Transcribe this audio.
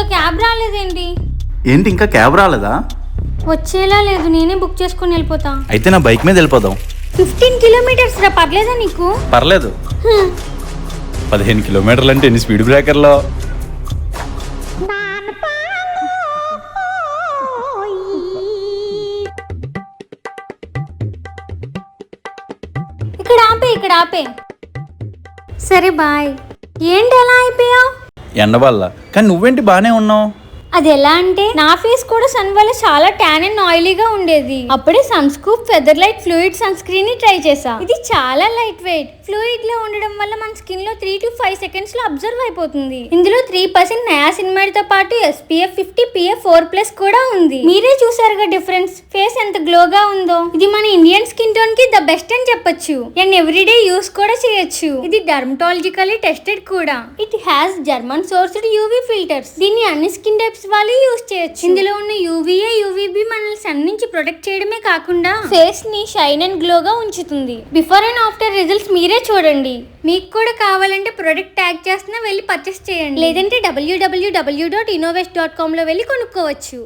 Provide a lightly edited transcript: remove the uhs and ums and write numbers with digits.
ఇంకా క్యాబ్ రాలేదేంటి? ఏంటి ఇంకా క్యాబ్ రాలేదా? వచ్చేలా లేదు, నేనే బుక్ చేసుకుని వెళ్ళిపోతా. అయితే నా బైక్ మీద వెళ్ళిపోదాం. 15 కిలోమీటర్స్ రా, పర్లేదా నీకు? పర్లేదు. 15 కిలోమీటర్లు అంటే ఎన్ని స్పీడ్ బ్రేకర్లో. ఇక్కడ ఆపే. సరే బాయ్. ఏంటి ఎలా అయిపోయావు? ఎండ వల్ల. కానీ నువ్వేంటి బానే ఉన్నావు? అది ఎలా అంటే, నా ఫేస్ కూడా సన్ వల్ల చాలా ట్యాన్ అండ్ ఆయిలీగా ఉండేది. అప్పుడే Sunscoop feather light fluid sunscreen ని ట్రై చేసా. ఇది చాలా లైట్ వెయిట్, ఫ్లూయిడ్ లో ఉండడం వల్ల మన స్కిన్ లో 3 to 5 సెకండ్స్ లో అబ్జర్వ్ అయిపోతుంది. ఇందులో 3% నయాసిన్మైడ్ తో పాటు SPF 50 PF4+ కూడా ఉంది. మీరే చూసారుగా డిఫరెన్స్, ఫేస్ ఎంత గ్లోగా ఉందో. ఇది మన ఇండియన్ స్కిన్ టోన్ కి ద బెస్ట్ అని చెప్పొచ్చు. అండ్ ఎవ్రీడే యూస్ కూడా చేయొచ్చు. ఇది డర్మటాలజికల్లీ టెస్టెడ్ కూడా. It has German sourced UV filters. దీన్ని అన్ని స్కిన్ టైప్స్ వాళ్ళు యూస్ చేయొచ్చు. ఇందులో ఉన్న UVA UVB మనల్ని సన్ నుంచి ప్రొటెక్ట్ చేయడమే కాకుండా ఫేస్ ని షైన్ అండ్ గ్లోగా ఉంచుతుంది. బిఫోర్ అండ్ ఆఫ్టర్ రిజల్ట్స్ మీరే చూడండి. మీకు కూడా కావాలంటే ప్రొడక్ట్ ట్యాగ్ చేస్తున్నా వెళ్ళి పర్చేస్ చేయండి, లేదంటే www.innovest.com లో వెళ్ళి కొనుక్కోవచ్చు.